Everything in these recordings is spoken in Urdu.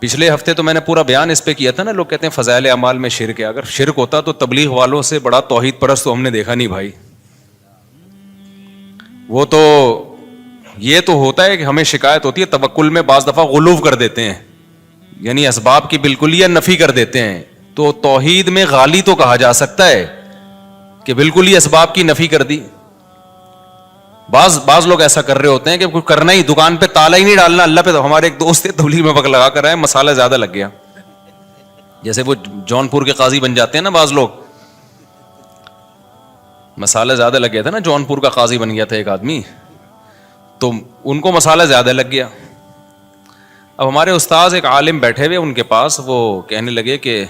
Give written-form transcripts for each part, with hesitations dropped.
پچھلے ہفتے تو میں نے پورا بیان اس پہ کیا تھا نا. لوگ کہتے ہیں فضائل اعمال میں شرک ہے. اگر شرک ہوتا تو تبلیغ والوں سے بڑا توحید پرست تو ہم نے دیکھا نہیں بھائی. وہ تو یہ تو ہوتا ہے کہ ہمیں شکایت ہوتی ہے توکل میں بعض دفعہ غلو کر دیتے ہیں, یعنی اسباب کی بالکلیہ نفی کر دیتے ہیں. تو توحید میں غالی تو کہا جا سکتا ہے کہ بالکل ہی اسباب کی نفی کر دی. بعض لوگ ایسا کر رہے ہوتے ہیں کہ کچھ کرنا ہی, دکان پہ تالا ہی نہیں ڈالنا اللہ پہ. تو ہمارے ایک دوست تبلیغ میں وقت لگا کر آئے, مسالہ زیادہ لگ گیا. جیسے وہ جونپور کے قاضی بن جاتے ہیں نا بعض لوگ, مسالہ زیادہ لگ گیا تھا نا. جونپور کا قاضی بن گیا تھا ایک آدمی, تو ان کو مسالہ زیادہ لگ گیا. اب ہمارے استاذ ایک عالم بیٹھے ہوئے ان کے پاس, وہ کہنے لگے کہ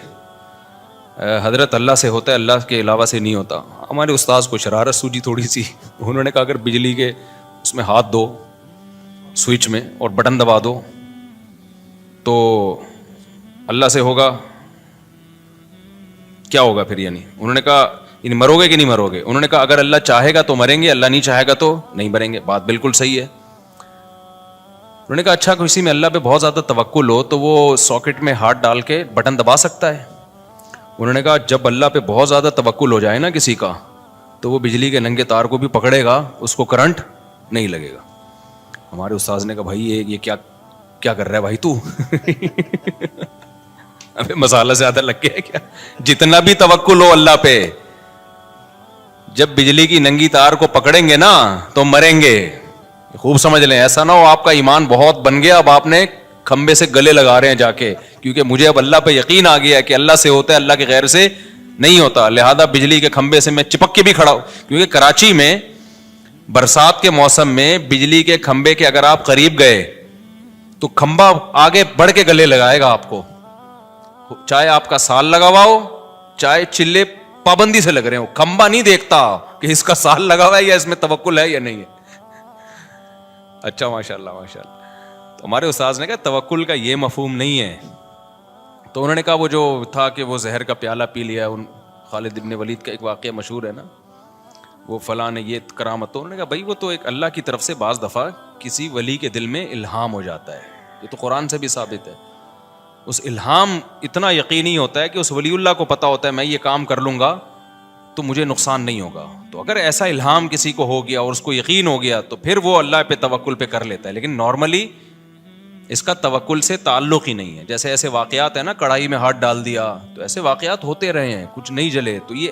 حضرت اللہ سے ہوتا ہے, اللہ کے علاوہ سے نہیں ہوتا. ہمارے استاذ کو شرارت سوجی تھوڑی سی. انہوں نے کہا اگر بجلی کے اس میں ہاتھ دو سوئچ میں اور بٹن دبا دو تو اللہ سے ہوگا, کیا ہوگا پھر؟ یعنی انہوں نے کہا یعنی مرو گے کہ نہیں مرو گے؟ انہوں نے کہا اگر اللہ چاہے گا تو مریں گے, اللہ نہیں چاہے گا تو نہیں مریں گے. بات بالکل صحیح ہے. انہوں نے کہا اچھا کسی میں اللہ پہ بہت زیادہ توکل ہو تو وہ ساکٹ میں ہاتھ ڈال کے بٹن دبا سکتا ہے؟ انہوں نے کہا جب اللہ پہ بہت زیادہ توکل ہو جائے نا کسی کا, تو وہ بجلی کے ننگے تار کو بھی پکڑے گا, اس کو کرنٹ نہیں لگے گا. ہمارے استاذ نے کہا بھائی یہ کیا کر رہا ہے بھائی تو؟ ابھی مسالہ زیادہ لگ گیا کیا؟ جتنا بھی توکل ہو اللہ پہ, جب بجلی کی ننگی تار کو پکڑیں گے نا تو مریں گے. خوب سمجھ لیں, ایسا نہ ہو آپ کا ایمان بہت بن گیا, اب آپ نے کھمبے سے گلے لگا رہے ہیں جا کے, کیونکہ مجھے اب اللہ پہ یقین آ گیا ہے کہ اللہ سے ہوتا ہے, اللہ کے غیر سے نہیں ہوتا. لہذا بجلی کے کھمبے سے میں چپک کے بھی کھڑا ہوں, کیونکہ کراچی میں برسات کے موسم میں بجلی کے کھمبے کے اگر آپ قریب گئے تو کھمبا آگے بڑھ کے گلے لگائے گا آپ کو, چاہے آپ کا سال لگا ہوا ہو چاہے چلے پابندی سے لگ رہے ہو. کھمبا نہیں دیکھتا کہ اس کا سال لگا ہوا ہے یا اس میں توکل ہے یا نہیں ہے. اچھا ماشاء اللہ ماشاء اللہ. تو ہمارے استاذ نے کہا توکل کا یہ مفہوم نہیں ہے. تو انہوں نے کہا وہ جو تھا کہ وہ زہر کا پیالہ پی لیا, ان خالد ابن ولید کا ایک واقعہ مشہور ہے نا, وہ فلاں نے یہ کرامت. تو انہوں نے کہا بھائی وہ تو ایک اللہ کی طرف سے بعض دفعہ کسی ولی کے دل میں الہام ہو جاتا ہے, یہ تو قرآن سے بھی ثابت ہے. اس الہام اتنا یقینی ہوتا ہے کہ اس ولی اللہ کو پتا ہوتا ہے میں یہ کام کر لوں گا تو مجھے نقصان نہیں ہوگا. تو اگر ایسا الہام کسی کو ہو گیا اور اس کو یقین ہو گیا تو پھر وہ اللہ پہ توکل پہ کر لیتا ہے. لیکن نارملی اس کا توکل سے تعلق ہی نہیں ہے. جیسے ایسے واقعات ہیں نا, کڑھائی میں ہاتھ ڈال دیا, تو ایسے واقعات ہوتے رہے ہیں, کچھ نہیں جلے. تو یہ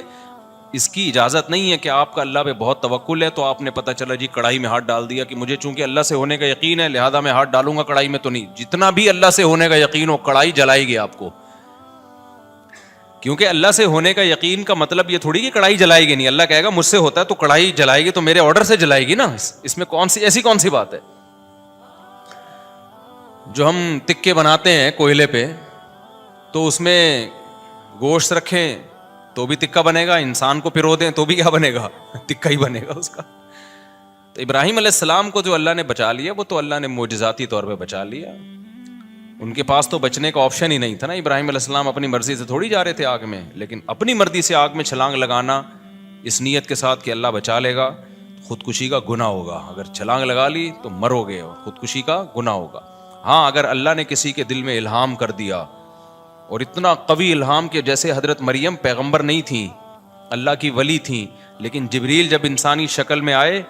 اس کی اجازت نہیں ہے کہ آپ کا اللہ پہ بہت توکل ہے تو آپ نے پتہ چلا جی کڑھائی میں ہاتھ ڈال دیا کہ مجھے چونکہ اللہ سے ہونے کا یقین ہے لہذا میں ہاتھ ڈالوں گا کڑھائی میں. تو نہیں, جتنا بھی اللہ سے ہونے کا یقین ہو کڑھائی جلائے گی آپ کو, کیونکہ اللہ سے ہونے کا یقین کا مطلب یہ تھوڑی کہ کڑھائی جلائے گی نہیں. اللہ کہے گا مجھ سے ہوتا ہے تو کڑھائی جلائے گی تو میرے آرڈر سے جلائے گی نا, اس میں ایسی کون سی بات ہے. جو ہم تکے بناتے ہیں کوئلے پہ تو اس میں گوشت رکھیں تو بھی تکا بنے گا, انسان کو پرو دیں تو بھی کیا بنے گا, تکا ہی بنے گا اس کا. تو ابراہیم علیہ السلام کو جو اللہ نے بچا لیا وہ تو اللہ نے معجزاتی طور پہ بچا لیا. ان کے پاس تو بچنے کا آپشن ہی نہیں تھا نا. ابراہیم علیہ السلام اپنی مرضی سے تھوڑی جا رہے تھے آگ میں, لیکن اپنی مرضی سے آگ میں چھلانگ لگانا اس نیت کے ساتھ کہ اللہ بچا لے گا, خودکشی کا گناہ ہوگا. اگر چھلانگ لگا لی تو مرو گے اور خودکشی کا گناہ ہوگا. ہاں اگر اللہ نے کسی کے دل میں الہام کر دیا اور اتنا قوی الہام کہ جیسے حضرت مریم پیغمبر نہیں تھیں, اللہ کی ولی تھیں, لیکن جبریل جب انسانی شکل میں آئے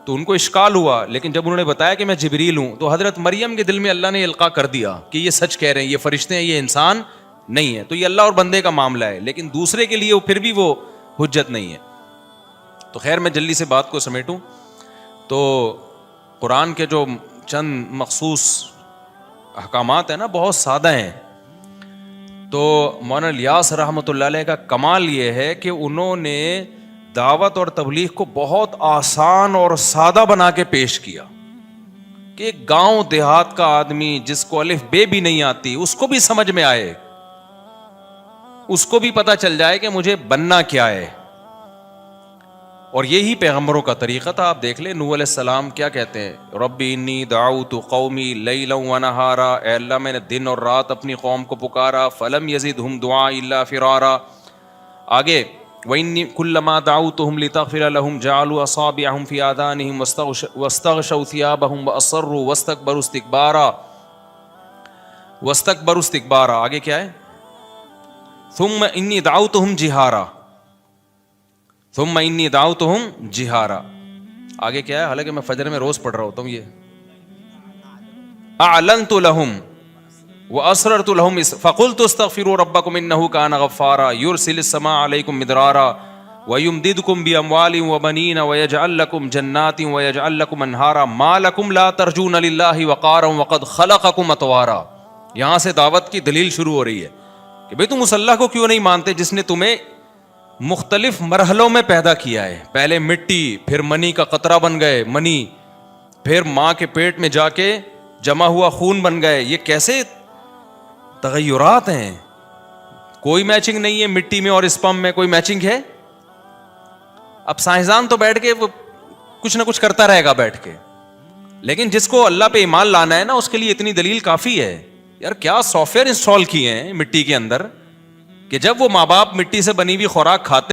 تو ان کو اشکال ہوا, لیکن جب انہوں نے بتایا کہ میں جبریل ہوں تو حضرت مریم کے دل میں اللہ نے القاء کر دیا کہ یہ سچ کہہ رہے ہیں, یہ فرشتے ہیں, یہ انسان نہیں ہے. تو یہ اللہ اور بندے کا معاملہ ہے, لیکن دوسرے کے لیے پھر بھی وہ حجت نہیں ہے. تو خیر میں جلدی سے بات کو سمیٹوں تو قرآن کے جو چند مخصوص احکامات ہیں نا بہت سادہ ہیں. تو مولانا الیاس رحمۃ اللہ علیہ کا کمال یہ ہے کہ انہوں نے دعوت اور تبلیغ کو بہت آسان اور سادہ بنا کے پیش کیا کہ ایک گاؤں دیہات کا آدمی جس کو الف بے بھی نہیں آتی اس کو بھی سمجھ میں آئے, اس کو بھی پتا چل جائے کہ مجھے بننا کیا ہے. اور یہی پیغمبروں کا طریقہ تھا. آپ دیکھ لیں نوح علیہ السلام کیا کہتے ہیں, ربی انی دعوت قومی لیلا ونہارا, اے اللہ میں نے دن اور رات اپنی قوم کو پکارا, فلم یزدہم دعائی الا فرارا. آگے وَإِنِّي كُلَّمَا دَعَوْتُهُمْ لِتَغْفِرَ لَهُمْ جَعَلُوا أَصَابِعَهُمْ فِي آذَانِهِمْ وَاسْتَغْشَوْا ثِيَابَهُمْ وَأَصَرُّوا وَاسْتَكْبَرُوا اسْتِكْبَارًا. واستكبروا استكبارا. آگے کیا ہے؟ ثم انی دعوتهم جہارا. ثم انی دعوتهم جہارا. آگے کیا ہے؟ حالانکہ میں فجر میں روز پڑھ رہا ہوتا ہوں یہ. اعلنت لهم واسررت لهم فقلت استغفروا ربكم انه كان غفارا يرسل السماء عليكم مدرارا ويمددكم باموال وبنين ويجعل لكم جنات ويجعل لكم انهارا ما لكم لا ترجون لله وقارا وقد خلقكم اطوارا. یہاں سے دعوت کی دلیل شروع ہو رہی ہے کہ بھئی تم اس اللہ کو کیوں نہیں مانتے جس نے تمہیں مختلف مرحلوں میں پیدا کیا ہے. پہلے مٹی، پھر منی کا قطرہ بن گئے منی، پھر ماں کے پیٹ میں جا کے جمع ہوا خون بن گئے. یہ کیسے تغیرات ہیں؟ کوئی میچنگ نہیں ہے مٹی میں اور اسپم میں، کوئی میچنگ ہے؟ اب سائنسدان تو بیٹھ کے وہ کچھ نہ کچھ کرتا رہے گا بیٹھ کے، لیکن جس کو اللہ پہ ایمان لانا ہے نا اس کے لیے اتنی دلیل کافی ہے. یار کیا سافٹ ویئر انسٹال کیے ہیں مٹی کے اندر کہ جب وہ ماں باپ مٹی سے بنی ہوئی خوراک کھاتے